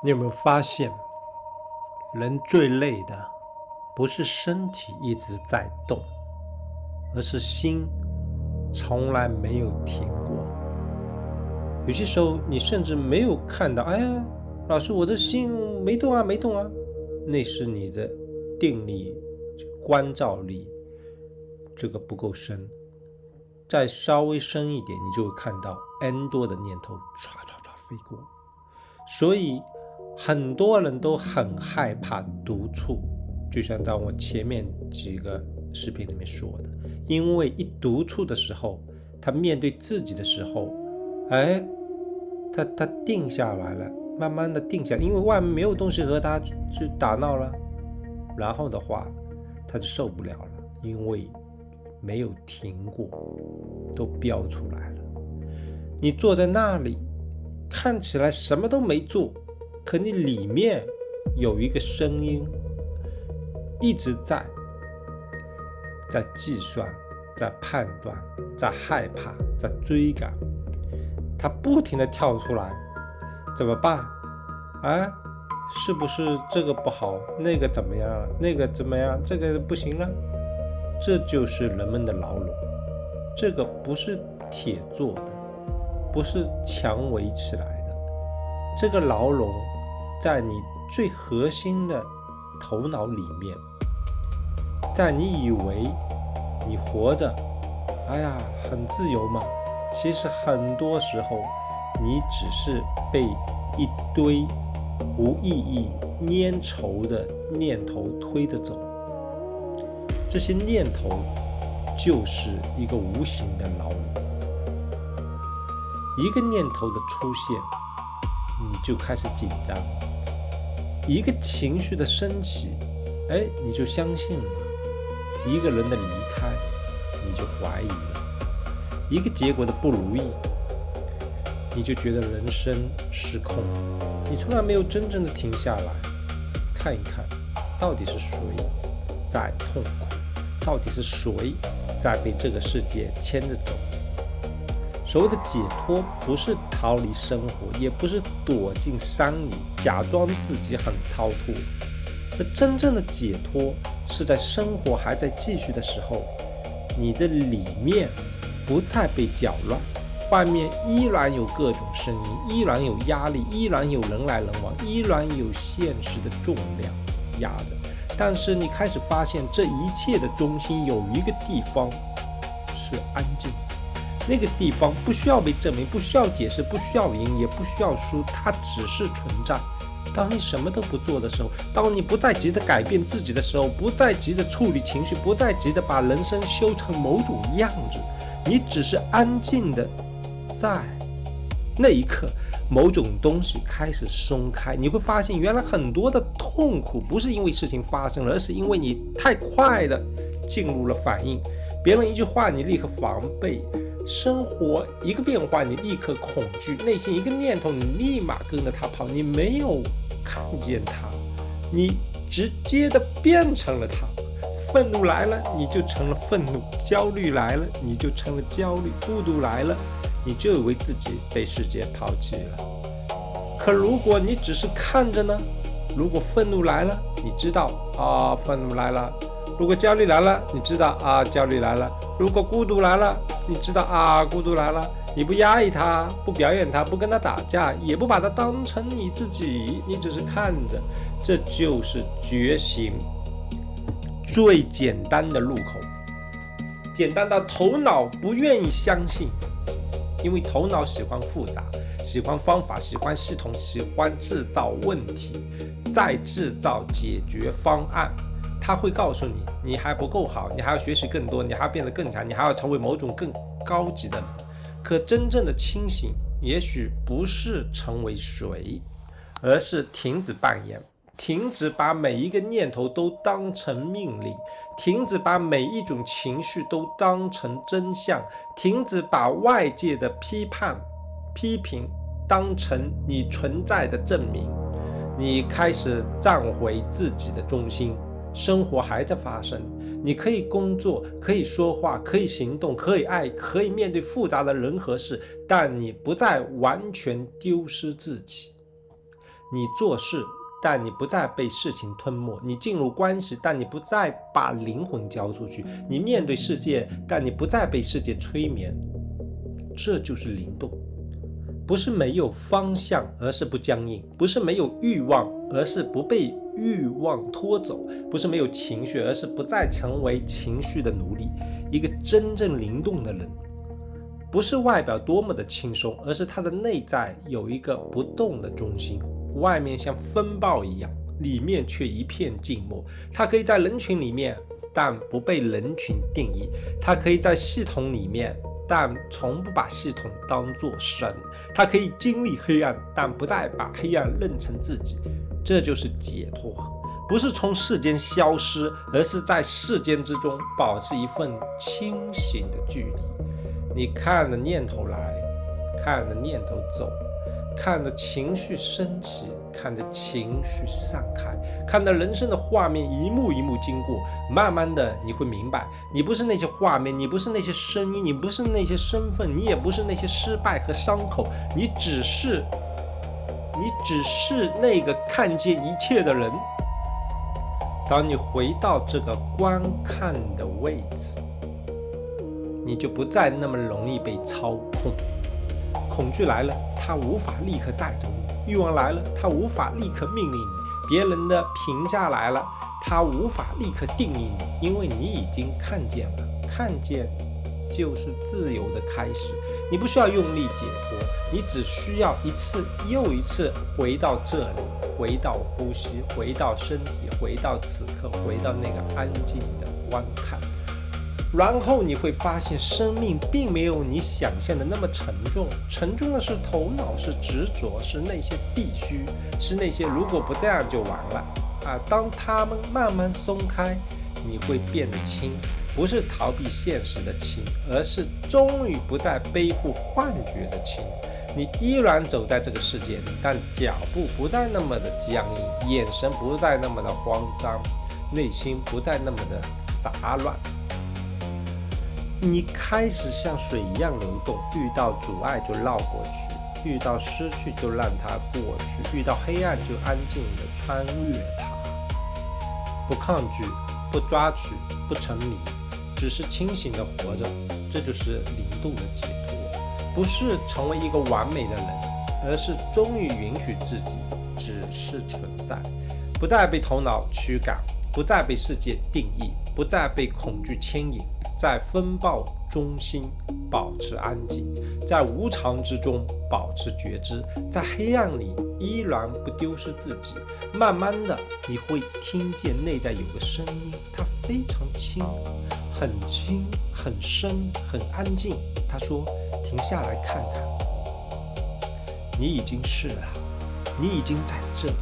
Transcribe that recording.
你有没有发现，人最累的不是身体一直在动，而是心从来没有停过。有些时候你甚至没有看到，哎呀，老师，我的心没动啊，没动啊，那是你的定力、关照力这个不够深。再稍微深一点，你就会看到 N 多的念头唰唰唰飞过。所以很多人都很害怕独处，就像在我前面几个视频里面说的，因为一独处的时候，他面对自己的时候，他定下来了，慢慢的定下来，因为外面没有东西和他去打闹了，然后的话他就受不了了，因为没有停过，都飙出来了。你坐在那里看起来什么都没做，可你里面有一个声音一直在计算，在判断，在害怕，在追赶，它不停地跳出来，怎么办？是不是这个不好，那个怎么样，那个怎么样，这个不行了？这就是人们的牢笼，这个不是铁做的，不是墙围起来的，这个牢笼在你最核心的头脑里面，在你以为你活着很自由嘛，其实很多时候你只是被一堆无意义粘稠的念头推着走，这些念头就是一个无形的牢笼。一个念头的出现，你就开始紧张；一个情绪的升起，你就相信了；一个人的离开，你就怀疑了；一个结果的不如意，你就觉得人生失控。你从来没有真正的停下来看一看，到底是谁在痛苦，到底是谁在被这个世界牵着走。所谓的解脱，不是逃离生活，也不是躲进山里假装自己很超脱，而真正的解脱是在生活还在继续的时候，你的里面不再被搅乱，外面依然有各种声音，依然有压力，依然有人来人往，依然有现实的重量压着，但是你开始发现，这一切的中心有一个地方是安静的，那个地方不需要被证明，不需要解释，不需要赢，也不需要输，它只是存在。当你什么都不做的时候，当你不再急着改变自己的时候，不再急着处理情绪，不再急着把人生修成某种样子，你只是安静的在那一刻，某种东西开始松开，你会发现原来很多的痛苦不是因为事情发生了，而是因为你太快的进入了反应，别人一句话你立刻防备，生活一个变化你立刻恐惧，内心一个念头你立马跟着他跑，你没有看见他，你直接的变成了他。愤怒来了你就成了愤怒，焦虑来了你就成了焦虑，孤独来了你就以为自己被世界抛弃了。可如果你只是看着呢？如果愤怒来了你知道愤怒来了，如果焦虑来了你知道焦虑来了，如果孤独来了你知道孤独来了，你不压抑它，不表演它，不跟它打架，也不把它当成你自己，你只是看着，这就是觉醒最简单的路口，简单到头脑不愿意相信，因为头脑喜欢复杂，喜欢方法，喜欢系统，喜欢制造问题，再制造解决方案。他会告诉你，你还不够好，你还要学习更多，你还要变得更强，你还要成为某种更高级的人。可真正的清醒，也许不是成为谁，而是停止扮演，停止把每一个念头都当成命令，停止把每一种情绪都当成真相，停止把外界的批判、批评当成你存在的证明。你开始站回自己的中心，生活还在发生，你可以工作，可以说话，可以行动，可以爱，可以面对复杂的人和事，但你不再完全丢失自己。你做事，但你不再被事情吞没；你进入关系，但你不再把灵魂交出去；你面对世界，但你不再被世界催眠。这就是灵动，不是没有方向，而是不僵硬；不是没有欲望，而是不被欲望拖走；不是没有情绪，而是不再成为情绪的奴隶。一个真正灵动的人，不是外表多么的轻松，而是他的内在有一个不动的中心，外面像风暴一样，里面却一片静默。他可以在人群里面，但不被人群定义；他可以在系统里面，但从不把系统当作神；他可以经历黑暗，但不再把黑暗认成自己。这就是解脱，不是从世间消失，而是在世间之中保持一份清醒的距离。你看着念头来，看着念头走，看着情绪升起，看着情绪散开，看着人生的画面一幕一幕经过，慢慢的你会明白，你不是那些画面，你不是那些声音，你不是那些身份，你也不是那些失败和伤口，你只是那个看见一切的人。当你回到这个观看的位置，你就不再那么容易被操控。恐惧来了，它无法立刻带走你；欲望来了，它无法立刻命令你；别人的评价来了，它无法立刻定义你，因为你已经看见了。看见就是自由的开始。你不需要用力解脱，你只需要一次又一次回到这里，回到呼吸，回到身体，回到此刻，回到那个安静的观看。然后你会发现，生命并没有你想象的那么沉重，沉重的是头脑，是执着，是那些必须，是那些如果不这样就完了当他们慢慢松开，你会变得轻，不是逃避现实的轻，而是终于不再背负幻觉的轻。你依然走在这个世界里，但脚步不再那么的僵硬，眼神不再那么的慌张，内心不再那么的杂乱。你开始像水一样流动，遇到阻碍就绕过去，遇到失去就让它过去，遇到黑暗就安静地穿越它。不抗拒，不抓取，不沉迷，只是清醒地活着。这就是灵动的解脱，不是成为一个完美的人，而是终于允许自己只是存在，不再被头脑驱赶，不再被世界定义，不再被恐惧牵引，在风暴中心保持安静，在无常之中保持觉知，在黑暗里依然不丢失自己。慢慢的，你会听见内在有个声音，它非常轻，很轻，很深，很安静。他说：停下来看看，你已经是了，你已经在这里。